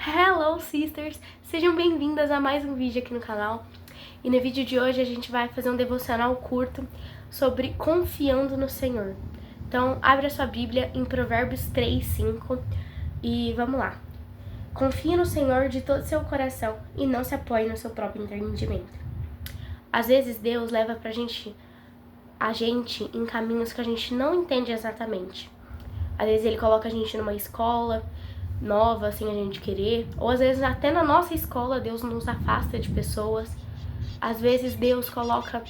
Hello, sisters! Sejam bem-vindas a mais um vídeo aqui no canal. E no vídeo de hoje a gente vai fazer um devocional curto sobre confiando no Senhor. Então, abre a sua Bíblia em Provérbios 3:5 e vamos lá. Confie no Senhor de todo o seu coração e não se apoie no seu próprio entendimento. Às vezes Deus leva a gente em caminhos que a gente não entende exatamente. Às vezes Ele coloca a gente numa escola nova, sem a gente querer, ou às vezes até na nossa escola Deus nos afasta de pessoas. Às vezes Deus coloca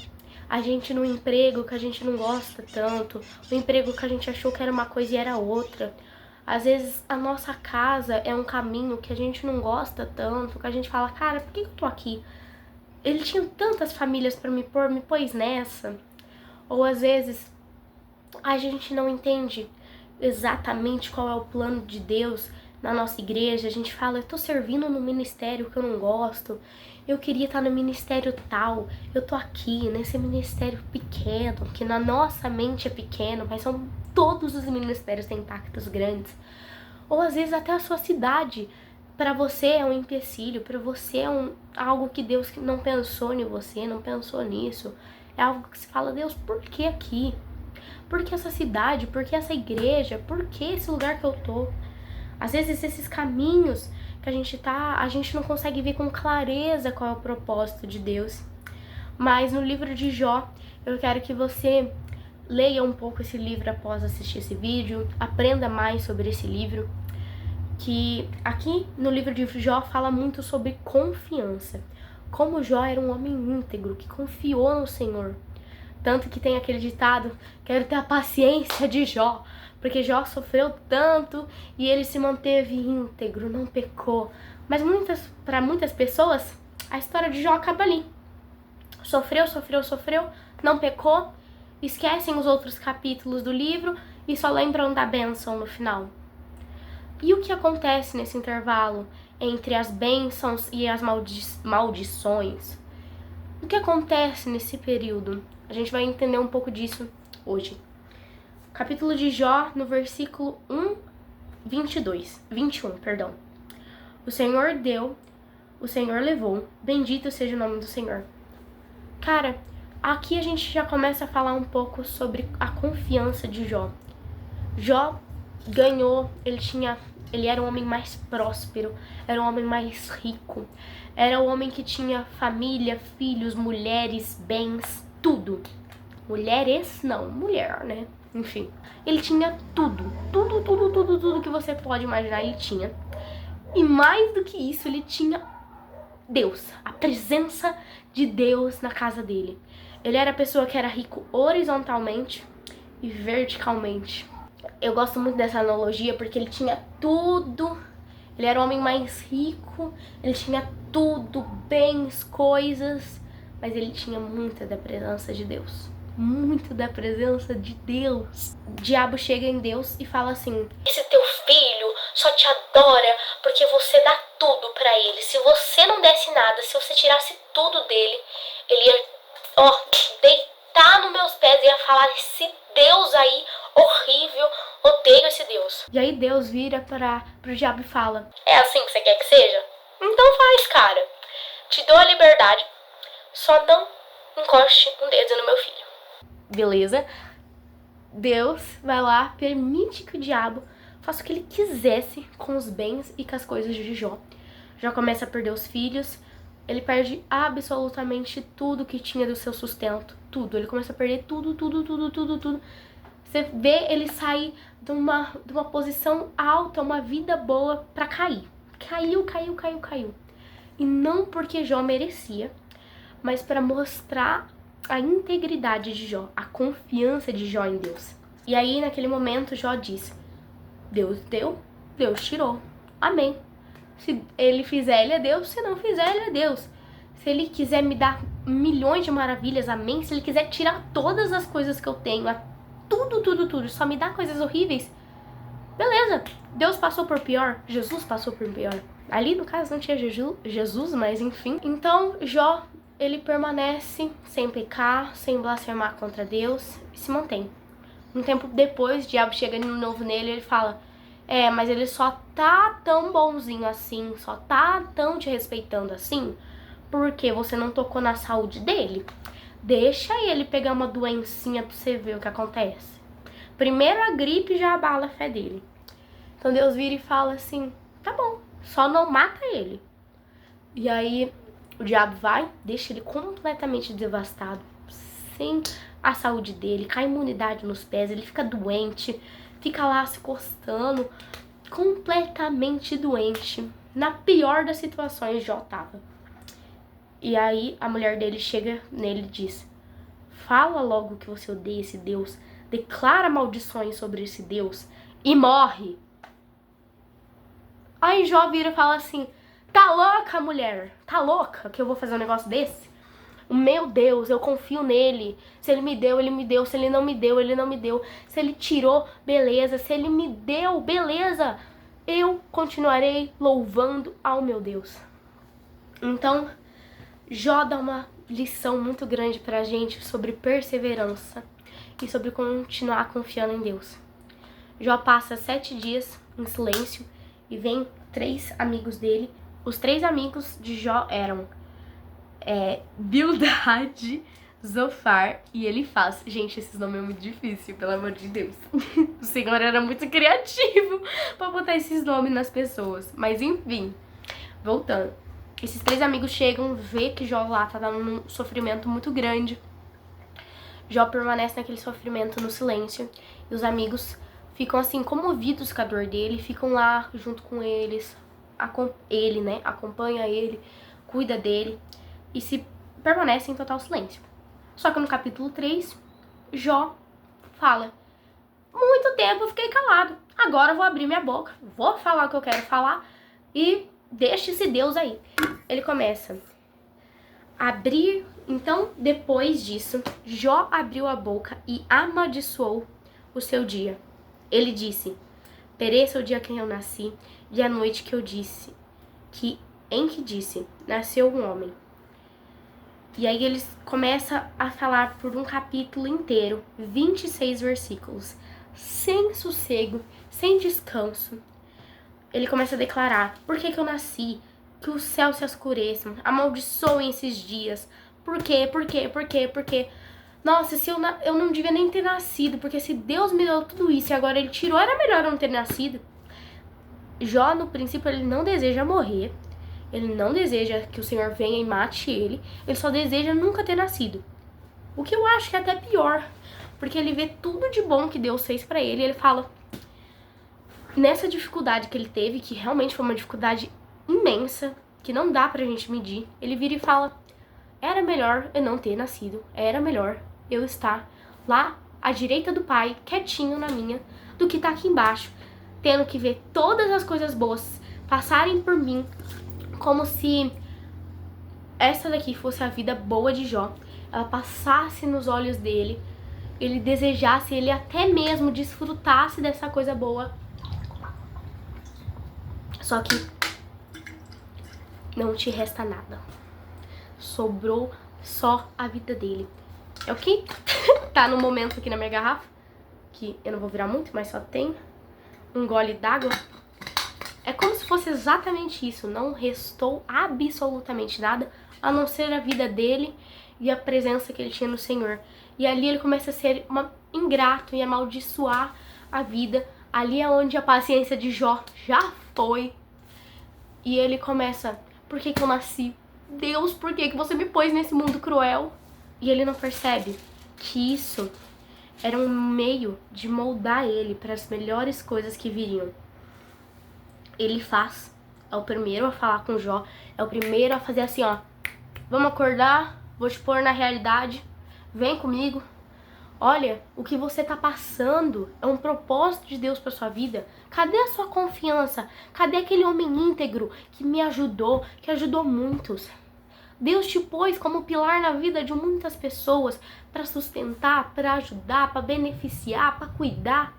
a gente num emprego que a gente não gosta tanto, um emprego que a gente achou que era uma coisa e era outra. Às vezes a nossa casa é um caminho que a gente não gosta tanto, que a gente fala, cara, por que eu tô aqui? Ele tinha tantas famílias pra me pôs nessa. Ou às vezes a gente não entende exatamente qual é o plano de Deus na nossa igreja. A gente fala, eu tô servindo no ministério que eu não gosto, eu queria estar no ministério tal, eu tô aqui nesse ministério pequeno, que na nossa mente é pequeno, mas todos os ministérios têm impactos grandes. Ou às vezes até a sua cidade, para você é um empecilho, para você é algo que Deus não pensou em você, não pensou nisso. É algo que se fala, Deus, por que aqui? Por que essa cidade? Por que essa igreja? Por que esse lugar que eu tô? Às vezes esses caminhos que a gente não consegue ver com clareza qual é o propósito de Deus. Mas no livro de Jó, eu quero que você leia um pouco esse livro após assistir esse vídeo, aprenda mais sobre esse livro, que aqui no livro de Jó fala muito sobre confiança. Como Jó era um homem íntegro, que confiou no Senhor. Tanto que tem aquele ditado, quero ter a paciência de Jó, porque Jó sofreu tanto e ele se manteve íntegro, não pecou. Mas para muitas pessoas, a história de Jó acaba ali. Sofreu, não pecou, esquecem os outros capítulos do livro e só lembram da bênção no final. E o que acontece nesse intervalo entre as bênçãos e as maldições? O que acontece nesse período? A gente vai entender um pouco disso hoje. Capítulo de Jó, no versículo 21. O Senhor deu, o Senhor levou, bendito seja o nome do Senhor. Cara, aqui a gente já começa a falar um pouco sobre a confiança de Jó. Jó ganhou, ele era um homem mais próspero, era um homem mais rico, era um homem que tinha família, filhos, mulheres, bens, tudo. Mulheres, não, mulher, né? Enfim, ele tinha tudo que você pode imaginar, ele tinha. E mais do que isso, ele tinha Deus, a presença de Deus na casa dele. Ele era a pessoa que era rico horizontalmente e verticalmente. Eu gosto muito dessa analogia porque ele tinha tudo. Ele era o homem mais rico, ele tinha tudo, bens, coisas, mas ele tinha muita da presença de Deus. Muito da presença de Deus. O diabo chega em Deus e fala assim: esse teu filho só te adora porque você dá tudo pra ele. Se você não desse nada, se você tirasse tudo dele, ele ia, deitar nos meus pés e ia falar: esse Deus aí, horrível, odeio esse Deus. E aí Deus vira pro diabo e fala: é assim que você quer que seja? Então faz, cara. Te dou a liberdade, só não encoste um dedo no meu filho. Beleza? Deus vai lá, permite que o diabo faça o que ele quisesse com os bens e com as coisas de Jó. Jó começa a perder os filhos, ele perde absolutamente tudo que tinha do seu sustento, tudo. Ele começa a perder tudo. Você vê ele sair de uma posição alta, uma vida boa, pra cair. Caiu. E não porque Jó merecia, mas para mostrar a integridade de Jó, a confiança de Jó em Deus. E aí, naquele momento, Jó diz: Deus deu, Deus tirou. Amém. Se ele fizer, ele é Deus. Se não fizer, ele é Deus. Se ele quiser me dar milhões de maravilhas, amém. Se ele quiser tirar todas as coisas que eu tenho, tudo, só me dá coisas horríveis, beleza. Deus passou por pior, Jesus passou por pior. Ali, no caso, não tinha Jesus, mas enfim. Então, Jó, ele permanece sem pecar, sem blasfemar contra Deus e se mantém. Um tempo depois, o diabo chega de novo nele e ele fala: Mas ele só tá tão bonzinho assim, só tá tão te respeitando assim, porque você não tocou na saúde dele. Deixa ele pegar uma doencinha pra você ver o que acontece. Primeiro a gripe já abala a fé dele. Então Deus vira e fala assim, tá bom, só não mata ele. E aí o diabo vai, deixa ele completamente devastado, sem a saúde dele, cai a imunidade nos pés, ele fica doente, fica lá se coçando, completamente doente. Na pior das situações, Jó tava. E aí a mulher dele chega nele e diz, fala logo que você odeia esse Deus, declara maldições sobre esse Deus e morre. Aí Jó vira e fala assim, tá louca, mulher? Tá louca que eu vou fazer um negócio desse? O meu Deus, eu confio nele. Se ele me deu, ele me deu. Se ele não me deu, ele não me deu. Se ele tirou, beleza. Se ele me deu, beleza. Eu continuarei louvando ao meu Deus. Então, Jó dá uma lição muito grande pra gente sobre perseverança e sobre continuar confiando em Deus. Jó passa 7 dias em silêncio e vem 3 amigos dele. Os 3 amigos de Jó eram Bildad, Zofar e Elifaz. Gente, esses nomes é muito difícil, pelo amor de Deus. O Senhor era muito criativo pra botar esses nomes nas pessoas. Mas enfim, voltando. Esses 3 amigos chegam, vê que Jó lá tá dando um sofrimento muito grande. Jó permanece naquele sofrimento no silêncio. E os amigos ficam assim, comovidos com a dor dele, ficam lá junto com eles. Ele, né, acompanha ele, cuida dele. E se permanece em total silêncio. Só que no capítulo 3, Jó fala, muito tempo eu fiquei calado, agora eu vou abrir minha boca, vou falar o que eu quero falar e deixa esse Deus aí. Ele começa a abrir, então depois disso, Jó abriu a boca e amaldiçoou o seu dia. Ele disse, pereça o dia que eu nasci e a noite que eu disse, em que disse, nasceu um homem. E aí eles começam a falar por um capítulo inteiro, 26 versículos, sem sossego, sem descanso. Ele começa a declarar, por que eu nasci? Que os céus se escureçam, amaldiçoem esses dias. Por quê? Por quê? Por quê? Por quê? Nossa, se eu não devia nem ter nascido, porque se Deus me deu tudo isso e agora ele tirou, era melhor eu não ter nascido. Jó, no princípio, ele não deseja morrer. Ele não deseja que o Senhor venha e mate ele. Ele só deseja nunca ter nascido. O que eu acho que é até pior. Porque ele vê tudo de bom que Deus fez pra ele. E ele fala, nessa dificuldade que ele teve, que realmente foi uma dificuldade imensa, que não dá pra gente medir, ele vira e fala, era melhor eu não ter nascido. Era melhor eu estar lá à direita do Pai, quietinho na minha, do que estar aqui embaixo, tendo que ver todas as coisas boas passarem por mim, como se essa daqui fosse a vida boa de Jó, ela passasse nos olhos dele, ele desejasse, ele até mesmo desfrutasse dessa coisa boa. Só que não te resta nada. Sobrou só a vida dele. É o que tá no momento aqui na minha garrafa, que eu não vou virar muito, mas só tem um gole d'água. É como se fosse exatamente isso, não restou absolutamente nada, a não ser a vida dele e a presença que ele tinha no Senhor. E ali ele começa a ser ingrato e amaldiçoar a vida. Ali é onde a paciência de Jó já foi. E ele começa, por que eu nasci? Deus, por que você me pôs nesse mundo cruel? E ele não percebe que isso era um meio de moldar ele para as melhores coisas que viriam. Elifaz é o primeiro a falar com Jó, é o primeiro a fazer assim, ó, vamos acordar, vou te pôr na realidade, vem comigo. Olha, o que você tá passando é um propósito de Deus pra sua vida. Cadê a sua confiança? Cadê aquele homem íntegro que me ajudou, que ajudou muitos? Deus te pôs como pilar na vida de muitas pessoas para sustentar, para ajudar, para beneficiar, para cuidar.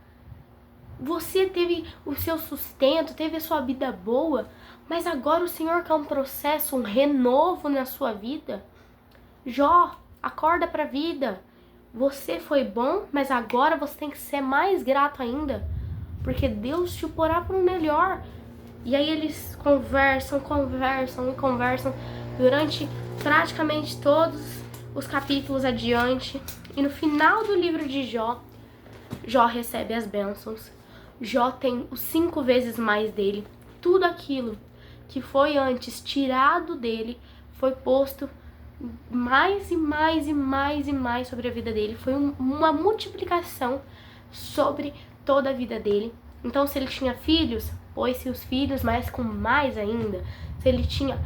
Você teve o seu sustento, teve a sua vida boa, mas agora o Senhor quer um processo, um renovo na sua vida. Jó, acorda pra vida. Você foi bom, mas agora você tem que ser mais grato ainda, porque Deus te porá para o melhor. E aí eles conversam durante praticamente todos os capítulos adiante. E no final do livro de Jó, Jó recebe as bênçãos. Jó tem os 5 vezes mais dele. Tudo aquilo que foi antes tirado dele foi posto mais e mais sobre a vida dele. Foi uma multiplicação sobre toda a vida dele. Então, se ele tinha filhos, pôs-se os filhos, mas com mais ainda. Se ele tinha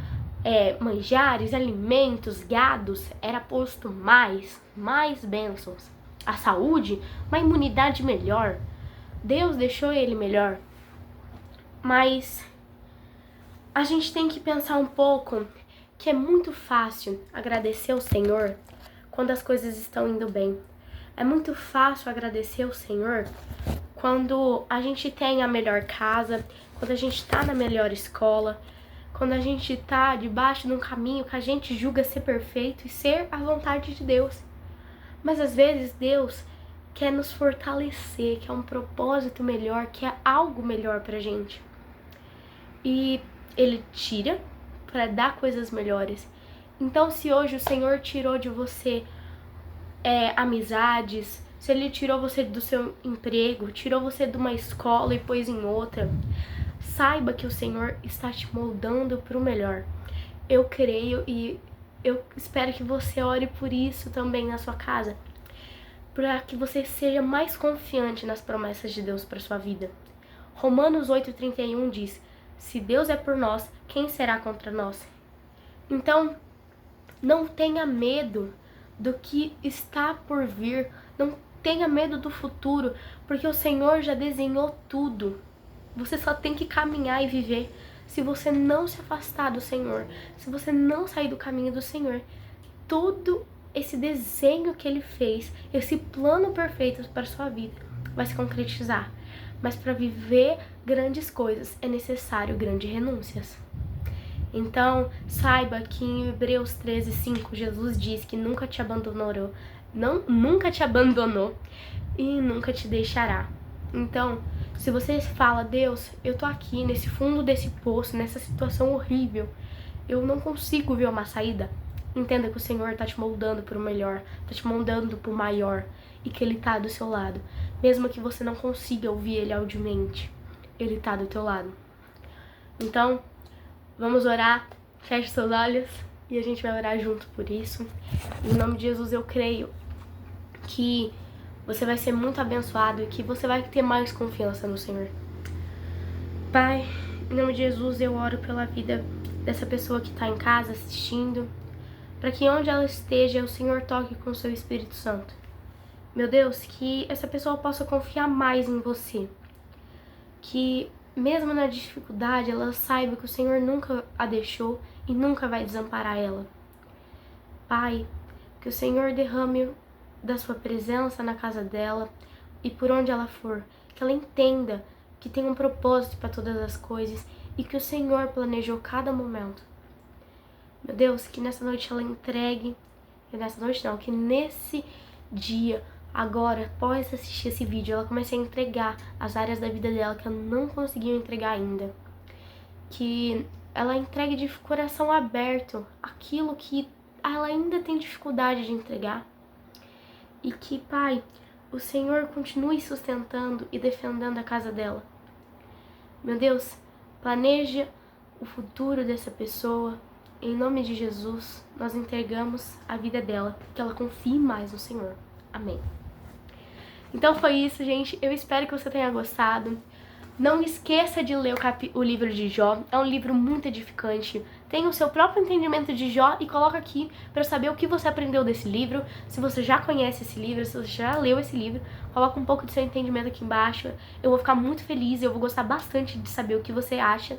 manjares, alimentos, gados, era posto mais bênçãos. A saúde, uma imunidade melhor. Deus deixou ele melhor. Mas a gente tem que pensar um pouco que é muito fácil agradecer ao Senhor quando as coisas estão indo bem. É muito fácil agradecer ao Senhor quando a gente tem a melhor casa, quando a gente tá na melhor escola, quando a gente tá debaixo de um caminho que a gente julga ser perfeito e ser a vontade de Deus. Mas às vezes Deus quer nos fortalecer, quer um propósito melhor, quer algo melhor pra gente. E Ele tira para dar coisas melhores. Então, se hoje o Senhor tirou de você amizades, se Ele tirou você do seu emprego, tirou você de uma escola e pôs em outra, saiba que o Senhor está te moldando para o melhor. Eu creio e eu espero que você ore por isso também na sua casa, para que você seja mais confiante nas promessas de Deus para sua vida. Romanos 8,31 diz: se Deus é por nós, quem será contra nós? Então, não tenha medo do que está por vir, não tenha medo do futuro, porque o Senhor já desenhou tudo. Você só tem que caminhar e viver. Se você não se afastar do Senhor, se você não sair do caminho do Senhor, todo esse desenho que Ele fez, esse plano perfeito para a sua vida, vai se concretizar. Mas para viver grandes coisas é necessário grandes renúncias. Então, saiba que em Hebreus 13:5, Jesus diz que nunca te abandonou e nunca te deixará. Então, se você fala: Deus, eu tô aqui nesse fundo desse poço, nessa situação horrível, eu não consigo ver uma saída, entenda que o Senhor tá te moldando para o melhor, tá te moldando para o maior, e que Ele tá do seu lado. Mesmo que você não consiga ouvir Ele audivelmente, Ele tá do teu lado. Então, vamos orar, feche seus olhos e a gente vai orar junto por isso. Em nome de Jesus, eu creio que você vai ser muito abençoado e que você vai ter mais confiança no Senhor. Pai, em nome de Jesus, eu oro pela vida dessa pessoa que está em casa assistindo, para que onde ela esteja, o Senhor toque com o seu Espírito Santo. Meu Deus, que essa pessoa possa confiar mais em você. Que mesmo na dificuldade, ela saiba que o Senhor nunca a deixou e nunca vai desamparar ela. Pai, que o Senhor derrame da sua presença na casa dela e por onde ela for. Que ela entenda que tem um propósito para todas as coisas e que o Senhor planejou cada momento. Meu Deus, que nessa noite ela entregue, que nesse dia, agora, após assistir esse vídeo, ela comece a entregar as áreas da vida dela que ela não conseguiu entregar ainda. Que ela entregue de coração aberto aquilo que ela ainda tem dificuldade de entregar. E que, Pai, o Senhor continue sustentando e defendendo a casa dela. Meu Deus, planeja o futuro dessa pessoa. Em nome de Jesus, nós entregamos a vida dela, que ela confie mais no Senhor. Amém. Então foi isso, gente. Eu espero que você tenha gostado. Não esqueça de ler o livro de Jó. É um livro muito edificante. Tenha o seu próprio entendimento de Jó e coloca aqui para saber o que você aprendeu desse livro. Se você já conhece esse livro, se você já leu esse livro, coloca um pouco do seu entendimento aqui embaixo. Eu vou ficar muito feliz, eu vou gostar bastante de saber o que você acha.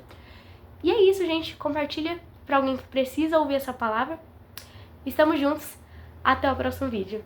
E é isso, gente. Compartilha para alguém que precisa ouvir essa palavra. Estamos juntos. Até o próximo vídeo.